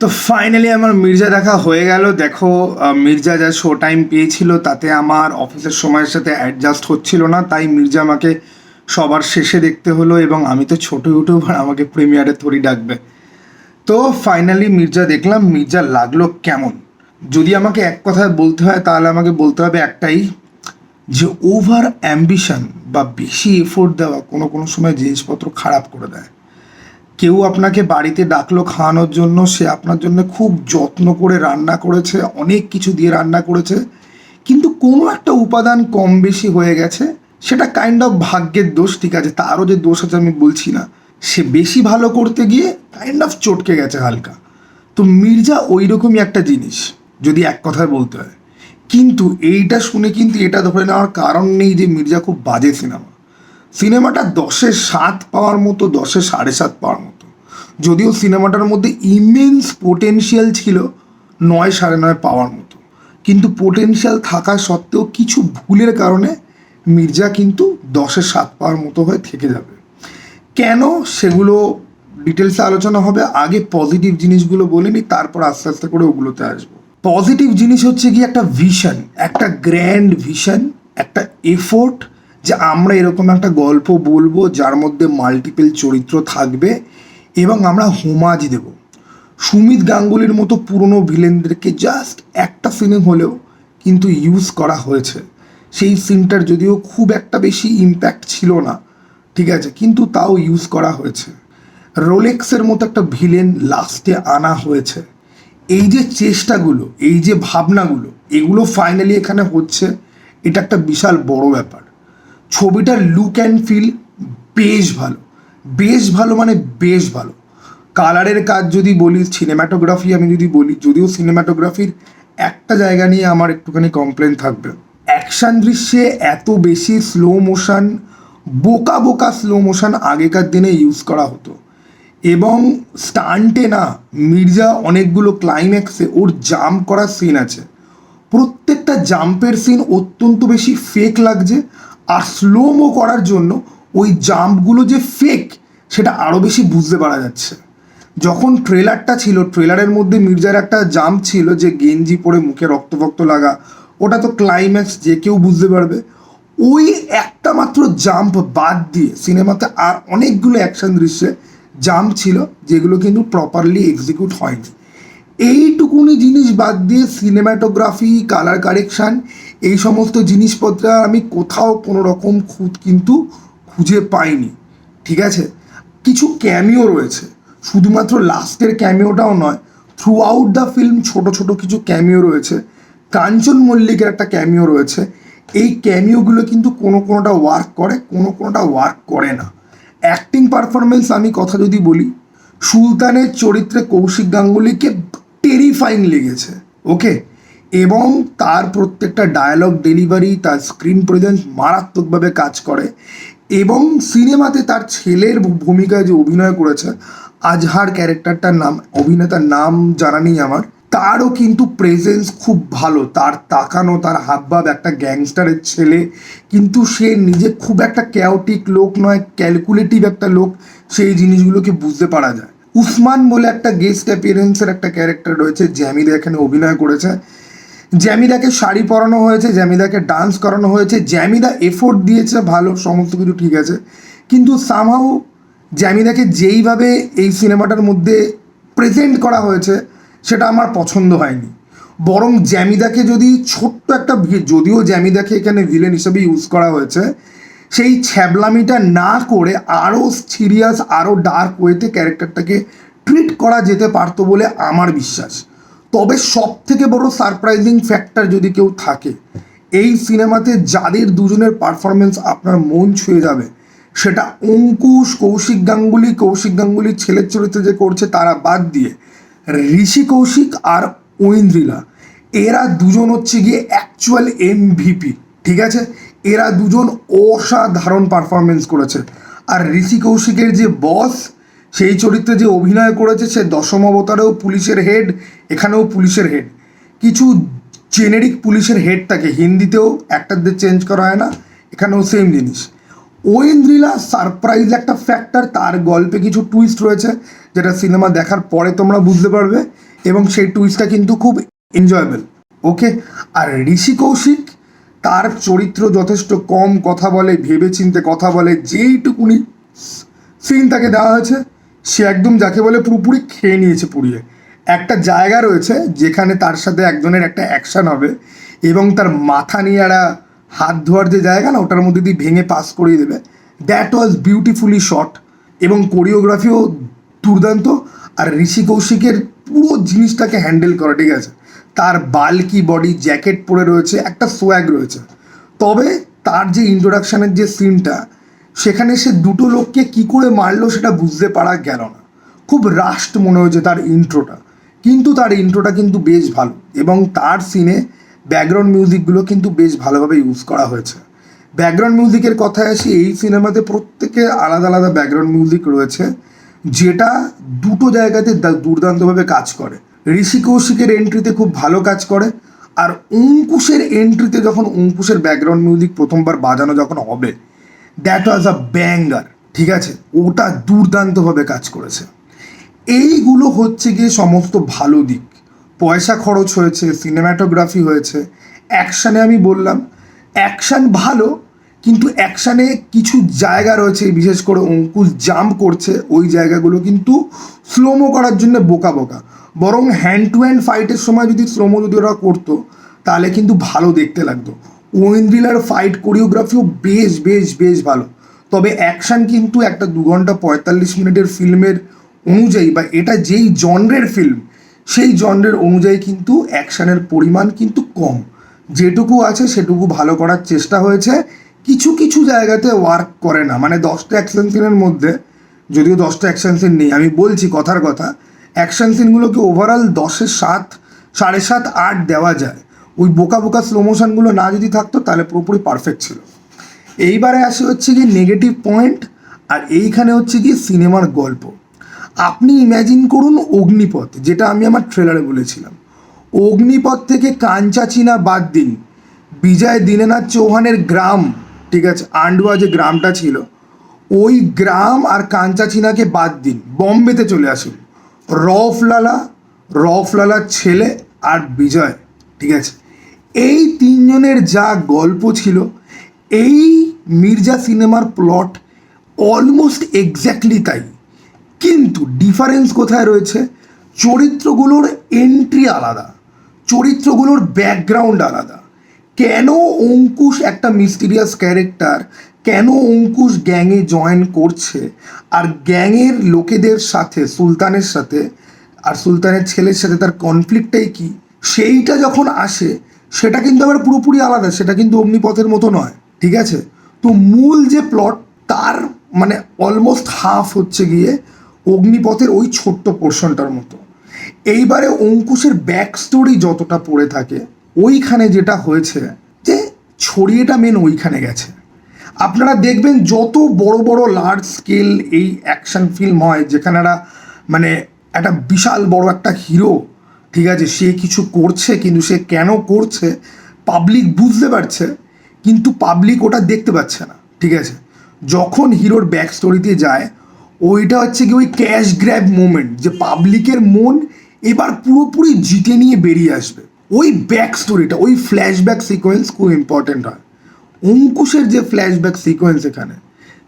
তো ফাইনালি আমার মির্জা দেখা হয়ে গেল। দেখো, মির্জা যা শো টাইম পেয়েছিল তাতে আমার অফিসের সময়ের সাথে অ্যাডজাস্ট হচ্ছিল না, তাই মির্জা আমাকে সবার শেষে দেখতে হলো এবং আমি তো ছোট ইউটিউবার, আমাকে প্রিমিয়ারে থোড়ি ডাকবে। তো ফাইনালি মির্জা দেখলাম। মির্জা লাগলো কেমন, যদি আমাকে এক কথায় বলতে হয় তাহলে আমাকে বলতে হবে একটাই, যে ওভার অ্যাম্বিশন বা বেশি এফোর্ট দেওয়া কোনো কোনো সময় জিনিসপত্র খারাপ করে দেয়। কেউ আপনাকে বাড়িতে ডাকলো খাওয়ানোর জন্য, সে আপনার জন্য খুব যত্ন করে রান্না করেছে, অনেক কিছু দিয়ে রান্না করেছে, কিন্তু কোনো একটা উপাদান কম বেশি হয়ে গেছে, সেটা কাইন্ড অফ ভাগ্যের দোষ, ঠিক আছে, তারও যে দোষ আছে আমি বলছি না, সে বেশি ভালো করতে গিয়ে কাইন্ড অফ চটকে গেছে হালকা। তো মির্জা ওই রকমই একটা জিনিস, যদি এক কথায় বলতে হয়। কিন্তু এইটা শুনে কিন্তু এটা ধরে নেওয়ার কারণ নেই যে মির্জা খুব বাজে সিনেমা। সিনেমাটা 10-এ 7 পাওয়ার মতো, 10-এ 7.5 পাওয়ার মতো। যদিও সিনেমাটার মধ্যে ইমেন্স পোটেনশিয়াল ছিল 9-9.5 পাওয়ার মতো, কিন্তু পোটেনশিয়াল থাকা সত্ত্বেও কিছু ভুলের কারণে মির্জা কিন্তু 10-এ 7 পাওয়ার মতো হয়ে থেকে যাবে। কেন, সেগুলো ডিটেলসে আলোচনা হবে। আগে পজিটিভ জিনিসগুলো বলে নিই, তারপর আস্তে আস্তে করে ওগুলোতে আসবো। পজিটিভ জিনিস হচ্ছে কি, একটা ভিশন, একটা গ্র্যান্ড ভিশন, একটা এফোর্ট, যে আমরা এরকম একটা গল্প বলবো যার মধ্যে মাল্টিপল চরিত্র থাকবে এবং আমরা হোমাজ দেব। সুমিত গাঙ্গুলির মতো পুরনো ভিলেনদেরকে জাস্ট একটা সিনে হলেও কিন্তু ইউজ করা হয়েছে। সেই সিনটার যদিও খুব একটা বেশি ইম্প্যাক্ট ছিল না, ঠিক আছে, কিন্তু তাও ইউজ করা হয়েছে। রোলেক্সের মতো একটা ভিলেন লাস্টে আনা হয়েছে। এই যে চেষ্টাগুলো, এই যে ভাবনাগুলো, এগুলো ফাইনালি এখানে হচ্ছে, এটা একটা বিশাল বড় ব্যাপার। ছবিটার লুক অ্যান্ড ফিল বেশ ভালো, বেশ ভালো মানে বেশ ভালো। কালারের কাজ যদি বলি, সিনেম্যাটোগ্রাফি আমি যদি বলি, যদিও সিনেম্যাটোগ্রাফির একটা জায়গা নিয়ে আমার একটুখানি কমপ্লেন থাকবে। অ্যাকশান দৃশ্যে এত বেশি স্লো মোশন, বোকা বোকা স্লো মোশন আগেকার দিনে ইউজ করা হতো। এবং স্টান্টে না, মির্জা অনেকগুলো ক্লাইম্যাক্সে ওর জাম্প করার সিন আছে, প্রত্যেকটা জাম্পের সিন অত্যন্ত বেশি ফেক লাগছে। আর স্লোমো করার জন্য ওই জাম্পগুলো যে ফেক, সেটা আরও বেশি বুঝতে পারা যাচ্ছে। যখন ট্রেলারটা ছিল, ট্রেলারের মধ্যে মির্জার একটা জাম্প ছিল যে গেঞ্জি পরে মুখে রক্ত ফক্ত লাগা, ওটা তো ক্লাইম্যাক্স, যে কেউ বুঝতে পারবে। ওই একটা মাত্র জাম্প বাদ দিয়ে সিনেমাতে আর অনেকগুলো অ্যাকশন দৃশ্যে জাম্প ছিল যেগুলো কিন্তু প্রপারলি এক্সিকিউট হয়নি। এইটুকুনি জিনিস বাদ দিয়ে সিনেম্যাটোগ্রাফি, কালার কারেকশান, এই সমস্ত জিনিসপত্র আমি কোথাও কোনো রকম খুঁত কিন্তু খুঁজে পাইনি, ঠিক আছে। কিছু ক্যামিও রয়েছে, শুধুমাত্র লাস্টের ক্যামিওটাও নয়, থ্রু আউট দ্য ফিল্ম ছোট ছোট কিছু ক্যামিও রয়েছে। কাঞ্চন মল্লিকের একটা ক্যামিও রয়েছে। এই ক্যামিওগুলো কিন্তু কোনো কোনোটা ওয়ার্ক করে, কোনো কোনোটা ওয়ার্ক করে না। অ্যাক্টিং পারফরমেন্স আমি কথা যদি বলি, সুলতানের চরিত্রে কৌশিক গাঙ্গুলিকে টেরিফাইং লেগেছে, ওকে। এবং তার প্রত্যেকটা ডায়ালগ ডেলিভারি, তার স্ক্রিন প্রেজেন্স মারাত্মকভাবে কাজ করে। এবং সিনেমাতে তার ছেলের ভূমিকায় যে অভিনয় করেছে, আজহার ক্যারেক্টারটার নাম, অভিনেতার নাম জানা নেই আমার, তারও কিন্তু প্রেজেন্স খুব ভালো। তার তাকানো, তার হাবভাব, একটা গ্যাংস্টারের ছেলে, কিন্তু সে নিজে খুব একটা ক্যাওটিক লোক নয়, ক্যালকুলেটিভ একটা লোক, সেই জিনিসগুলোকে বুঝতে পারা যায়। উসমান বলে একটা গেস্ট অ্যাপিয়ারেন্সের একটা ক্যারেক্টার রয়েছে, জ্যামিদা এখানে অভিনয় করেছে। জ্যামিদাকে শাড়ি পরানো হয়েছে, জ্যামিদাকে ডান্স করানো হয়েছে, জ্যামিদা এফোর্ট দিয়েছে, ভালো, সমস্ত কিছু ঠিক আছে, কিন্তু সামহাউ জ্যামিদাকে যেইভাবে এই সিনেমাটার মধ্যে প্রেজেন্ট করা হয়েছে সেটা আমার পছন্দ হয়নি। বরং জ্যামিদাকে যদি ছোট্ট একটা, যদিও জ্যামিদাকে এখানে ভিলেন হিসেবে ইউজ করা হয়েছে, সেই ছ্যাবলামিটা না করে আরও সিরিয়াস, আরও ডার্ক ওয়েতে ক্যারেক্টারটাকে ট্রিট করা যেতে পারতো বলে আমার বিশ্বাস। তবে সব থেকে বড় সারপ্রাইজিং ফ্যাক্টর যদি কেউ থাকে এই সিনেমাতে, যাদের দুজনের পারফরমেন্স আপনার মন ছুঁয়ে যাবে, সেটা অঙ্কুশ, কৌশিক গাঙ্গুলির ছেলের চরিত্রে যে করছে তারা বাদ দিয়ে ঋষি কৌশিক আর ঐন্দ্রিলা, এরা দুজন হচ্ছে গিয়ে অ্যাকচুয়াল এমভিপি, ঠিক আছে। এরা দুজন অসাধারণ পারফরমেন্স করেছে। আর ঋষি কৌশিকের যে বস, সেই চরিত্রে যে অভিনয় করেছে, সে দশম অবতারেও পুলিশের হেড, এখানেও পুলিশের হেড। কিছু জেনেরিক পুলিশের হেড থাকে, হিন্দিতেও অ্যাক্টারদের চেঞ্জ করা হয় না, এখানেও সেম জিনিস। ঐন্দ্রিলা সারপ্রাইজ একটা ফ্যাক্টর, তার গল্পে কিছু টুইস্ট রয়েছে যেটা সিনেমা দেখার পরে তোমরা বুঝতে পারবে। এবং সেই টুইস্টটা কিন্তু খুব এনজয়েবল। ওকে, আর ঋষি কৌশিক, তার চরিত্র যথেষ্ট কম কথা বলে, ভেবেচিন্তে কথা বলে, যেইটুকুনি সিন তাকে দেওয়া হয়েছে সে একদম যাকে বলে পুরোপুরি খেয়ে নিয়েছে পুড়িয়ে। একটা জায়গা রয়েছে যেখানে তার সাথে একজনের একটা অ্যাকশান হবে এবং তার মাথা নিয়ে একটা হাত ধোয়ার যে জায়গা না, ওটার মধ্যে দিয়ে ভেঙে পাস করিয়ে দেবে। দ্যাট ওয়াজ বিউটিফুলি শট এবং কোরিওগ্রাফিও দুর্দান্ত। আর ঋষি কৌশিকের পুরো জিনিসটাকে হ্যান্ডেল করা, ঠিক আছে, তার বাল্কি বডি, জ্যাকেট পরে রয়েছে, একটা সোয়াগ রয়েছে। তবে তার যে ইন্ট্রোডাকশানের যে সিনটা, সেখানে সে দুটো লোককে কি করে মারলো সেটা বুঝতে পারা গেল না। খুব রাস্ট মনে হয়েছে তার ইন্ট্রোটা, কিন্তু তার ইন্ট্রোটা কিন্তু বেশ ভালো এবং তার সিনে ব্যাকগ্রাউন্ড মিউজিকগুলো কিন্তু বেশ ভালোভাবে ইউজ করা হয়েছে। ব্যাকগ্রাউন্ড মিউজিকের কথায় আসি, এই সিনেমাতে প্রত্যেকে আলাদা আলাদা ব্যাকগ্রাউন্ড মিউজিক রয়েছে যেটা দুটো জায়গাতে দুর্দান্তভাবে কাজ করে। ঋষি কৌশিকের এন্ট্রিতে খুব ভালো কাজ করে, আর অঙ্কুশের এন্ট্রিতে যখন অঙ্কুশের ব্যাকগ্রাউন্ড মিউজিক প্রথমবার বাজানো যখন হবে, দ্যাট ওয়াজ আ ব্যাঙ্গার, ঠিক আছে, ওটা দুর্দান্তভাবে কাজ করেছে। এইগুলো হচ্ছে গিয়ে সমস্ত ভালো দিক। পয়সা খরচ হয়েছে, সিনেম্যাটোগ্রাফি হয়েছে, অ্যাকশানে আমি বললাম অ্যাকশান ভালো, কিন্তু অ্যাকশানে কিছু জায়গা রয়েছে, বিশেষ করে অঙ্কুশ জাম্প করছে, ওই জায়গাগুলো কিন্তু স্লোমো করার জন্য বোকা বোকা। বরং হ্যান্ড টু হ্যান্ড ফাইটের সময় যদি স্লোমো যদি ওরা করতো তাহলে কিন্তু ভালো দেখতে লাগতো। ঐন্দ্রিলার ফাইট কোরিওগ্রাফিও বেশ বেশ বেশ ভালো। তবে অ্যাকশান কিন্তু একটা 2 ঘন্টা 45 মিনিটের ফিল্মের অনুযায়ী, বা এটা যেই জনরের ফিল্ম সেই জনরের অনুযায়ী কিন্তু অ্যাকশানের পরিমাণ কিন্তু কম। যেটুকু আছে সেটুকু ভালো করার চেষ্টা হয়েছে, কিছু কিছু জায়গাতে ওয়ার্ক করে না। মানে 10টা অ্যাকশন সিনের মধ্যে, যদিও 10টা অ্যাকশন সিন নেই, আমি বলছি কথার কথা, অ্যাকশন সিনগুলোকে ওভারঅল 10-এর 7, 7.5, 8 দেওয়া যায়। ওই বোকা বোকা স্লো মোশনগুলো না যদি থাকতো তাহলে পুরোপুরি পারফেক্ট ছিল। এইবারে আসে হচ্ছে কি নেগেটিভ পয়েন্ট, আর এইখানে হচ্ছে কি সিনেমার গল্প। আপনি ইম্যাজিন করুন অগ্নিপথ, যেটা আমি আমার ট্রেলারে বলেছিলাম, অগ্নিপথ থেকে কাঞ্চা চীনা বাদ দিন, বিজয় দীনেনাথ চৌহানের গ্রাম, ঠিক আছে, আন্ডুয়া যে গ্রামটা ছিল, ওই গ্রাম আর কাঞ্চা চীনাকে বাদ দিন, বম্বেতে চলে আসুন। রফলালার ছেলে আর বিজয়, ঠিক আছে, এই তিনজনের যা গল্প ছিল, এই মির্জা সিনেমার প্লট অলমোস্ট এক্স্যাক্টলি তাই। কিন্তু ডিফারেন্স কোথায় রয়েছে? চরিত্রগুলোর এন্ট্রি আলাদা, চরিত্রগুলোর ব্যাকগ্রাউন্ড আলাদা। কেন অঙ্কুশ একটা মিস্টিরিয়াস ক্যারেক্টার, কেন অঙ্কুশ গ্যাংয়ে জয়েন করছে, আর গ্যাংয়ের লোকেদের সাথে, সুলতানের সাথে আর সুলতানের ছেলের সাথে তার কনফ্লিক্টটাই কি, সেইটা যখন আসে সেটা কিন্তু আবার পুরোপুরি আলাদা, সেটা কিন্তু অগ্নিপথের মতো নয়, ঠিক আছে। তো মূল যে প্লট, তার মানে অলমোস্ট হাফ হচ্ছে গিয়ে অগ্নিপথের ওই ছোট্ট পোর্শনটার মতো। এইবারে অঙ্কুশের ব্যাক স্টোরি যতটা পড়ে থাকে, ওইখানে যেটা হয়েছে যে ছড়িয়েটা মেন ওইখানে গেছে। আপনারা দেখবেন যত বড় বড় লার্জ স্কেল এই অ্যাকশন ফিল্ম হয়, যেখানে মানে একটা বিশাল বড় একটা হিরো, ঠিক আছে, সে কিছু করছে, কিন্তু সে কেন করছে পাবলিক বুঝতে পারছে, কিন্তু পাবলিক ওটা দেখতে পাচ্ছে না, ঠিক আছে। যখন হিরোর ব্যাক স্টোরিতে যায়, ওইটা হচ্ছে কি ওই ক্যাশ গ্র্যাব মোমেন্ট, যে পাবলিকের মন এবার পুরোপুরি জিতে নিয়ে বেরিয়ে আসবে। ওই ব্যাক স্টোরিটা, ওই ফ্ল্যাশব্যাক সিকোয়েন্স খুব ইম্পর্ট্যান্ট হয়। অঙ্কুশের যে ফ্ল্যাশব্যাক সিকোয়েন্স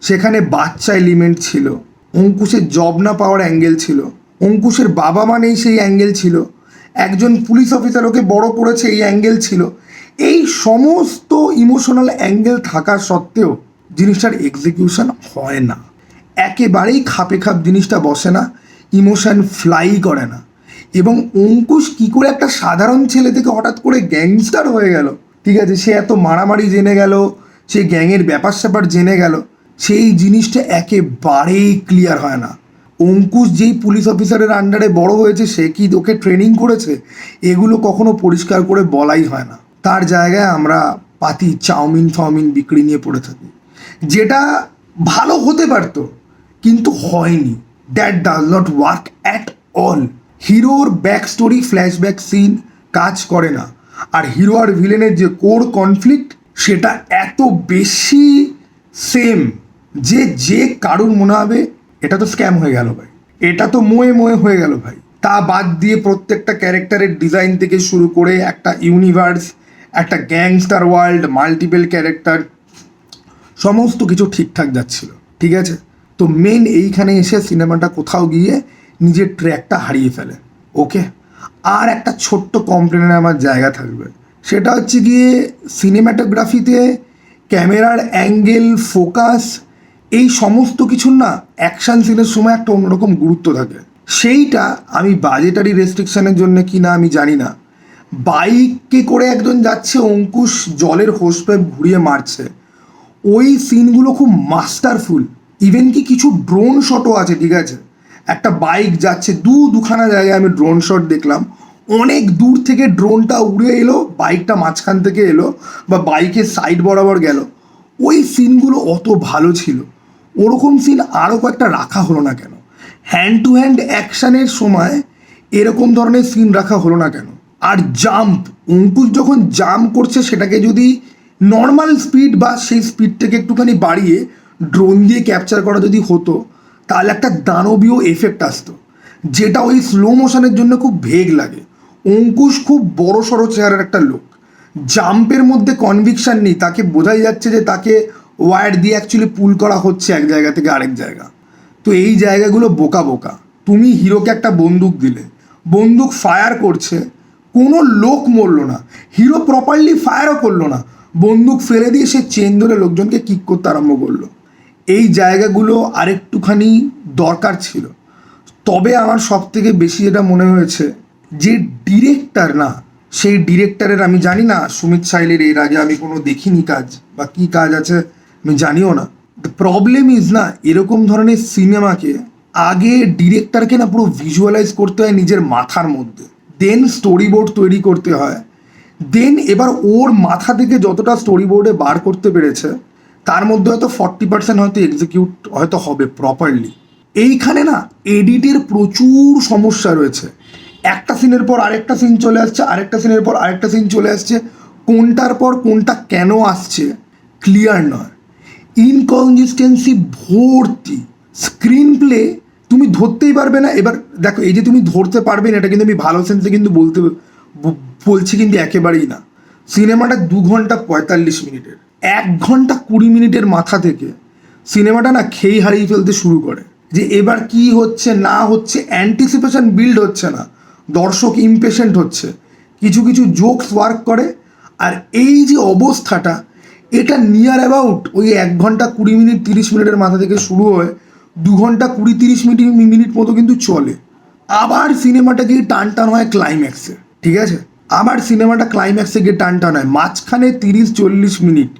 সেখানে বাচ্চা এলিমেন্ট ছিল, অঙ্কুশের জব না পাওয়ার অ্যাঙ্গেল ছিল, অঙ্কুশের বাবা মা নেই সেই অ্যাঙ্গেল ছিল, একজন পুলিশ অফিসার ওকে বড় করেছে এই অ্যাঙ্গেল ছিল। এই সমস্ত ইমোশনাল অ্যাঙ্গেল থাকা সত্ত্বেও জিনিসটার এক্সিকিউশন হয় না, একেবারেই খাপে খাপ জিনিসটা বসে না, ইমোশন ফ্লাই করে না। এবং অঙ্কুশ কী করে একটা সাধারণ ছেলে থেকে হঠাৎ করে গ্যাংস্টার হয়ে গেল, ঠিক আছে, সে এত মারামারি জেনে গেল, সে গ্যাংয়ের ব্যাপার স্যাপার জেনে গেল, সেই জিনিসটা একেবারেই ক্লিয়ার হয় না। অঙ্কুশ যেই পুলিশ অফিসারের আন্ডারে বড় হয়েছে, সে কি ওকে ট্রেনিং করেছে, এগুলো কখনো পরিষ্কার করে বলাই হয় না। তার জায়গায় আমরা পাতি চাউমিন বিক্রি নিয়ে পড়ে থাকি, যেটা ভালো হতে পারতো কিন্তু হয়নি। That does not work at all. হিরোর ব্যাক স্টোরি ফ্ল্যাশব্যাক সিন কাজ করে না, আর হিরো আর ভিলেনের যে কোর কনফ্লিক্ট, সেটা এত বেশি সেম যে কারুর মনে হবে এটা তো স্ক্যাম হয়ে গেল ভাই, এটা তো মোয়ে হয়ে গেল ভাই, তা বাদ দিয়ে প্রত্যেকটা ক্যারেক্টারের ডিজাইন থেকে শুরু করে একটা ইউনিভার্স, একটা গ্যাংস্টার ওয়ার্ল্ড, মাল্টিপল ক্যারেক্টার, সমস্ত কিছু ঠিকঠাক যাচ্ছিল, ঠিক আছে। তো মেন এইখানে এসে সিনেমাটা কোথাও গিয়ে নিজের ট্র্যাকটা হারিয়ে ফেলে। ওকে, আর একটা ছোট্ট কমপ্লেনের আমার জায়গা থাকবে, সেটা হচ্ছে গিয়ে সিনেমাটোগ্রাফিতে ক্যামেরার অ্যাঙ্গেল, ফোকাস, এই সমস্ত কিছুর না অ্যাকশান সিনের সময় একটা অন্যরকম গুরুত্ব থাকে। সেইটা আমি বাজেটারি রেস্ট্রিকশনের জন্য কি না আমি জানি না, বাইকে করে একজন যাচ্ছে, অঙ্কুশ জলের হোস পাইপ ঘুরিয়ে মারছে, ওই সিনগুলো খুব মাস্টারফুল। ইভেন কি কিছু ড্রোন শটও আছে, ঠিক আছে। একটা বাইক যাচ্ছে, দুখানা জায়গায় আমি ড্রোন শট দেখলাম, অনেক দূর থেকে ড্রোনটা উড়ে এলো, বাইকটা মাঝখান থেকে এলো বা বাইকের সাইড বরাবর গেল, ওই সিনগুলো অত ভালো ছিল। ওরকম সিন আরও কয়েকটা রাখা হলো না কেন? হ্যান্ড টু হ্যান্ড অ্যাকশানের সময় এরকম ধরনের সিন রাখা হলো না কেন? আর জাম্প, অঙ্কুশ যখন জাম্প করছে সেটাকে যদি নর্মাল স্পিড বা সেই স্পিড থেকে একটুখানি বাড়িয়ে ড্রোন দিয়ে ক্যাপচার করা যদি হতো, তাহলে একটা দানবীয় এফেক্ট আসতো, যেটা ওই স্লো মোশনের জন্য খুব ভেগ লাগে। অঙ্কুশ খুব বড় সড়ো চেহারার একটা লোক, জাম্পের মধ্যে কনভিকশন নেই, তাকে বোঝাই যাচ্ছে যে তাকে ওয়্যার দিয়ে অ্যাকচুয়ালি পুল করা হচ্ছে এক জায়গা থেকে আরেক জায়গা। তো এই জায়গাগুলো বোকা বোকা। তুমি হিরোকে একটা বন্দুক দিলে, বন্দুক ফায়ার করছে, কোনো লোক মরলো না, হিরো প্রপারলি ফায়ারও করলো না, বন্দুক ফেলে দিয়ে সে চেন ধরে লোকজনকে কিক করতে আরম্ভ করলো। এই জায়গাগুলো আরেকটুখানি দরকার ছিল। তবে আমার সব থেকে বেশি যেটা মনে হয়েছে, যে ডিরেক্টর না, সেই ডিরেক্টরের আমি জানি না, সুমিত সাইলের এর আগে আমি কোনো দেখিনি কাজ, বা কী কাজ আছে আমি জানিও না। দ্য প্রবলেম ইজ না, এরকম ধরনের সিনেমাকে আগে ডিরেক্টরকে না পুরো ভিজুয়ালাইজ করতে হয় নিজের মাথার মধ্যে, দেন স্টোরি বোর্ড তৈরি করতে হয়, দেন এবার ওর মাথা থেকে যতটা স্টোরি বোর্ডে বার করতে পেরেছে তার মধ্যে হয়তো 40% হয়তো এক্সিকিউট হয়তো হবে প্রপারলি। এইখানে না এডিটের প্রচুর সমস্যা রয়েছে। একটা সিনের পর আরেকটা সিন চলে আসছে, আরেকটা সিনের পর আরেকটা সিন চলে আসছে, কোনটার পর কোনটা কেন আসছে ক্লিয়ার নয়, ইনকনসিস্টেন্সি ভর্তি। স্ক্রিন প্লে তুমি ধরতেই পারবে না। এবার দেখো, এই যে তুমি ধরতে পারবে না, এটা কিন্তু আমি ভালো সেন্সে কিন্তু বলছি কিন্তু একেবারেই না। সিনেমাটা 2 ঘন্টা 45 মিনিটের, 1 ঘন্টা 20 মিনিটের মাথা থেকে সিনেমাটা না খেই হারিয়ে ফেলতে শুরু করে, যে এবার কি হচ্ছে না হচ্ছে, অ্যান্টিসিপেশন বিল্ড হচ্ছে না, দর্শক ইমপেশেন্ট হচ্ছে, কিছু কিছু জোকস ওয়ার্ক করে। আর এই যে অবস্থাটা, এটা নিয়ার অ্যাবাউট ওই 1 ঘন্টা 20 মিনিট 30 মিনিটের মাথা থেকে শুরু হয়ে 2 ঘন্টা 20-30 মিনিট মতো কিন্তু চলে। আবার সিনেমাটা গিয়ে টান হয় ক্লাইম্যাক্সে, ঠিক আছে, আবার সিনেমাটা ক্লাইম্যাক্সে গিয়ে টান হয়, মাঝখানে 30-40 মিনিট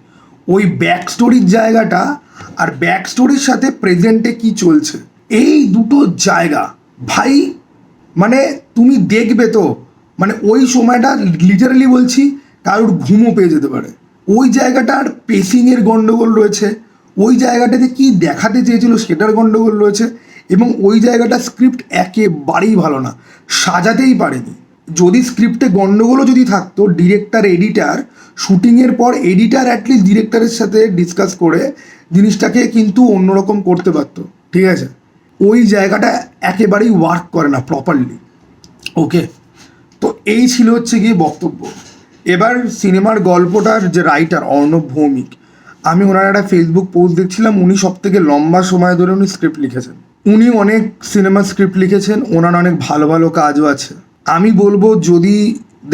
ওই ব্যাক স্টোরির জায়গাটা, আর ব্যাক স্টোরির সাথে প্রেজেন্টে কি চলছে, এই দুটো জায়গা ভাই, মানে তুমি দেখবে তো, মানে ওই সময়টা লিটারালি বলছি কারোর ঘুমও পেয়ে যেতে পারে। ওই জায়গাটার পেসিংয়ের গণ্ডগোল রয়েছে, ওই জায়গাটাতে কি দেখাতে চেয়েছিল সেটার গণ্ডগোল রয়েছে, এবং ওই জায়গাটা স্ক্রিপ্ট একেবারেই ভালো না, সাজাতেই পারেনি। যদি স্ক্রিপ্টে গণ্ডগোলও যদি থাকতো, ডিরেক্টর এডিটার শুটিংয়ের পর এডিটার অ্যাটলিস্ট ডিরেক্টরের সাথে ডিসকাস করে জিনিসটাকে কিন্তু অন্যরকম করতে পারতো, ঠিক আছে। ওই জায়গাটা একেবারেই ওয়ার্ক করে না প্রপারলি। ওকে, তো এই ছিল হচ্ছে গিয়ে বক্তব্য। এবার সিনেমার গল্পটার যে রাইটার অর্ণব ভৌমিক, আমি ওনার একটা ফেসবুক পোস্ট দেখছিলাম, উনি সব থেকে লম্বা সময় ধরে উনি স্ক্রিপ্ট লিখেছেন, উনি অনেক সিনেমার স্ক্রিপ্ট লিখেছেন, ওনার অনেক ভালো ভালো কাজও আছে। আমি বলবো, যদি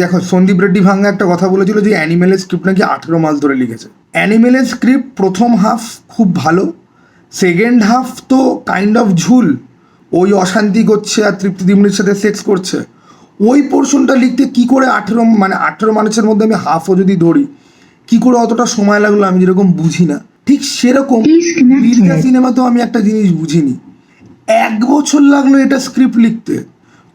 দেখো, সন্দীপ রেড্ডি ভাঙ্গা একটা কথা বলেছিল যে অ্যানিমেলের স্ক্রিপ্ট নাকি 18 মাস ধরে লিখেছে। অ্যানিমেলের স্ক্রিপ্ট প্রথম হাফ খুব ভালো, সেকেন্ড হাফ তো কাইন্ড অফ ঝুল, ওই অশান্তি করছে আর তৃপ্তি দিমনির সাথে সেক্স করছে, ওই পোর্শনটা লিখতে কি করে 18 মানুষের মধ্যে আমি হাফও যদি ধরি, কি করে অতটা সময় লাগলো আমি যেরকম বুঝি না। ঠিক সেরকম মির্জা সিনেমা তো আমি একটা জিনিস বুঝিনি, 1 বছর লাগলো এটা স্ক্রিপ্ট লিখতে।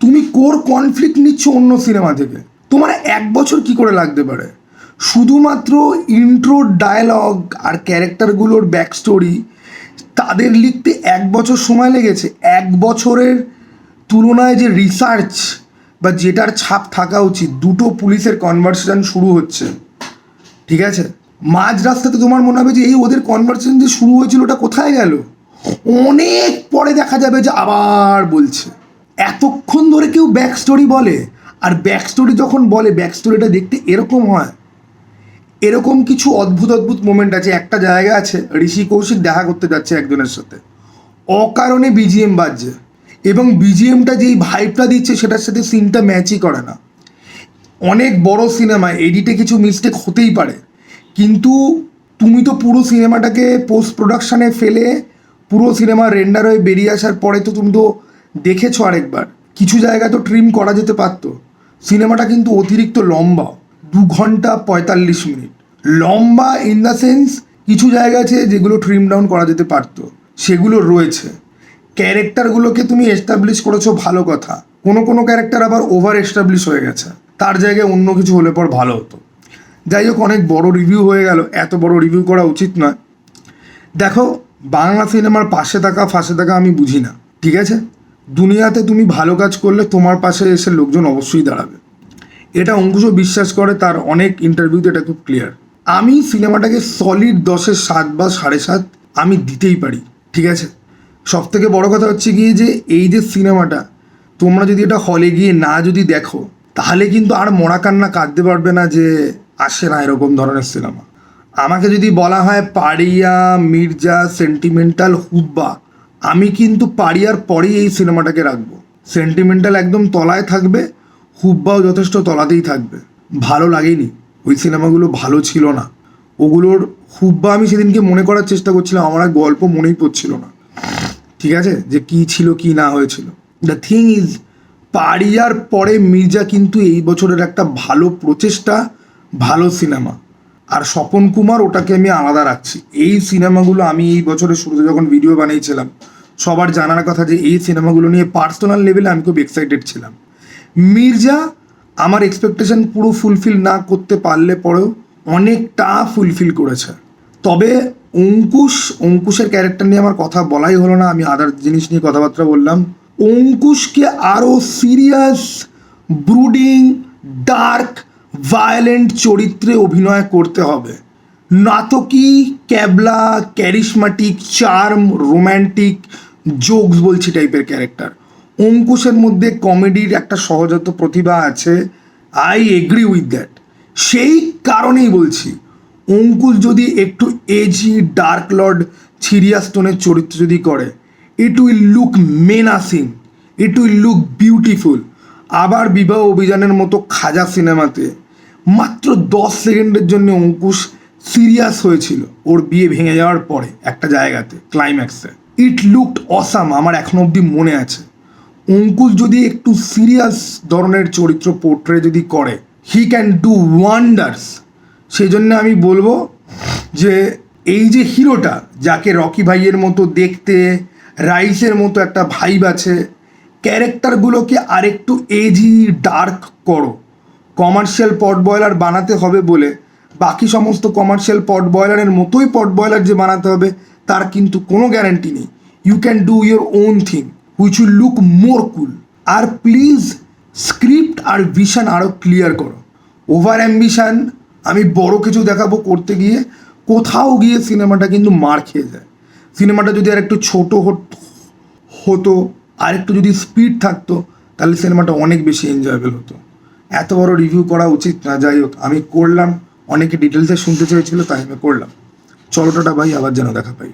তুমি কোর কনফ্লিক্ট নিচ্ছ অন্য সিনেমা থেকে, তোমার 1 বছর কি করে লাগতে পারে? শুধুমাত্র ইন্ট্রো ডায়ালগ আর ক্যারেক্টারগুলোর ব্যাক স্টোরি তাদের লিখতে 1 বছর সময় লেগেছে। 1 বছরের তুলনায় যে রিসার্চ বা যেটার ছাপ থাকা উচিত, দুটো পুলিশের কনভারসেশন শুরু হচ্ছে, ঠিক আছে, মাঝ রাস্তাতে তোমার মনে হবে যে এই ওদের কনভারসেশন যে শুরু হয়েছিল ওটা কোথায় গেল, অনেক পরে দেখা যাবে যে আবার বলছে। এতক্ষণ ধরে কেউ ব্যাক স্টোরি বলে, আর ব্যাক স্টোরি যখন বলে ব্যাক স্টোরিটা দেখতে এরকম হয়। এরকম কিছু অদ্ভুত অদ্ভুত মোমেন্ট আছে। একটা জায়গা আছে, ঋষি কৌশিক দেখা করতে যাচ্ছে একজনের সাথে, অকারণে বিজিএম বাজছে, এবং বিজিএমটা যেই ভাইবটা দিচ্ছে সেটার সাথে সিনটা ম্যাচই করে না। অনেক বড় সিনেমা, এডিটে কিছু মিস্টেক হতেই পারে, কিন্তু তুমি তো পুরো সিনেমাটাকে পোস্ট প্রোডাকশানে ফেলে পুরো সিনেমা রেন্ডার হয়ে বেরিয়ে আসার পরে তো তুমি তো দেখেছো আরেকবার, কিছু জায়গা তো ট্রিম করা যেতে পারতো। সিনেমাটা কিন্তু অতিরিক্ত লম্বা, 2 ঘন্টা 45 মিনিট লম্বা। ইন দ্য সেন্স কিছু জায়গা আছে যেগুলো ট্রিম ডাউন করা যেতে পারতো, সেগুলো রয়েছে। ক্যারেক্টারগুলোকে তুমি এস্টাবলিশ করেছো, ভালো কথা। কোনো কোনো ক্যারেক্টার আবার ওভার এস্টাবলিশ হয়ে গেছে, তার জায়গায় অন্য কিছু হলে পর ভালো হতো। যাই হোক, অনেক বড় রিভিউ হয়ে গেল, এত বড় রিভিউ করা উচিত নয়। দেখো, বাংলা সিনেমার পাশে থাকা ফাঁসে থাকা আমি বুঝি না, ঠিক আছে? দুনিয়াতে তুমি ভালো কাজ করলে তোমার পাশে এসে লোকজন অবশ্যই দাঁড়াবে, এটা অঙ্কুশও বিশ্বাস করে, তার অনেক ইন্টারভিউতে এটা খুব ক্লিয়ার। আমি সিনেমাটাকে সলিড 10-এ 7 বা 7.5 আমি দিতেই পারি, ঠিক আছে? সব থেকে বড়ো কথা হচ্ছে গিয়ে যে এই যে সিনেমাটা তোমরা যদি এটা হলে গিয়ে না যদি দেখো, তাহলে কিন্তু আর মরা কান্না কাঁদতে পারবে না যে আসে না এরকম ধরনের সিনেমা। আমাকে যদি বলা হয় পাড়িয়া, মির্জা, সেন্টিমেন্টাল, হুব্বা, আমি কিন্তু পাড়িয়ার পরেই এই সিনেমাটাকে রাখবো। সেন্টিমেন্টাল একদম তলায় থাকবে, হুব্বাও যথেষ্ট তলাতেই থাকবে। ভালো লাগেনি, ওই সিনেমাগুলো ভালো ছিল না ওগুলোর। হুব্বা আমি সেদিনকে মনে করার চেষ্টা করছিলাম, আমার আর গল্প মনেই পড়ছিল না, ঠিক আছে, যে কি ছিল কি না হয়েছিল। দ্য থিং ইজ, পাড়িয়ার পরে মির্জা কিন্তু এই বছরের একটা ভালো প্রচেষ্টা, ভালো সিনেমা। আর স্বপন কুমার, ওটাকে আমি আলাদা রাখছি। এই সিনেমাগুলো আমি এই বছরের শুরুতে যখন ভিডিও বানিয়েছিলাম, সবার জানার কথা যে এই সিনেমাগুলো নিয়ে পার্সোনাল লেভেলে আমি খুব এক্সাইটেড ছিলাম। মির্জা আমার এক্সপেকটেশন পুরো ফুলফিল না করতে পারলে পরেও অনেকটা ফুলফিল করেছে। তবে অঙ্কুশের ক্যারেক্টার নিয়ে আমার কথা বলাই হলো না, আমি আদার জিনিস নিয়ে কথাবার্তা বললাম। অঙ্কুশকে আরও সিরিয়াস, ব্রুডিং, ডার্ক, ভায়োলেন্ট চরিত্রে অভিনয় করতে হবে। নাটকি, ক্যাবলা, ক্যারিশমাটিক, চার্ম, রোম্যান্টিক, জোকস বলছি টাইপের ক্যারেক্টার। অঙ্কুশের মধ্যে কমেডির একটা সহজাত প্রতিভা আছে, আই এগ্রি উইথ দ্যাট। সেই কারণেই বলছি, অঙ্কুশ যদি একটু এজি, ডার্ক লর্ড, সিরিয়াস টোনের চরিত্র যদি করে, it will look menacing, it will look beautiful. আবার বিবাহ অভিযানের মতো খাজা সিনেমাতে মাত্র 10 সেকেন্ডের জন্য অঙ্কুশ সিরিয়াস হয়েছিল ওর বিয়ে ভেঙে যাওয়ার পরে একটা জায়গাতে ক্লাইম্যাক্সে, ইট লুকড অসাম। আমার এখনো অবধি মনে আছে। অঙ্কুশ যদি একটু সিরিয়াস ধরনের চরিত্র পোর্ট্রে যদি করে, হি ক্যান ডু ওয়ান্ডার্স। সেই জন্য আমি বলবো যে এই যে হিরোটা, যাকে রকি ভাইয়ের মতো দেখতে, রাইসের মতো একটা ভাইব আছে, ক্যারেক্টারগুলোকে আরেকটু এজি, ডার্ক করো। কমার্শিয়াল পট বয়লার বানাতে হবে বলে বাকি সমস্ত কমার্শিয়াল পট বয়লারের মতোই পট বয়লার যে বানাতে হবে তার কিন্তু কোনো গ্যারান্টি নেই। You can do your own thing which will look more cool. আর প্লিজ স্ক্রিপ্ট আর ভিশন আরও ক্লিয়ার করো। ওভার অ্যাম্বিশান, আমি বড় কিছু দেখাবো করতে গিয়ে কোথাও গিয়ে সিনেমাটা কিন্তু মার খেয়ে যায়। সিনেমাটা যদি আর একটু ছোটো হতো, আর একটু যদি স্পিড থাকতো, তাহলে সিনেমাটা অনেক বেশি এনজয়েবল হতো। এত বড় রিভিউ করা উচিত না, যাই হোক আমি করলাম। অনেকে ডিটেলসে শুনতে চেয়েছিল, তাই আমি করলাম। চলো টাটা ভাই, আবার যেন দেখা পাই।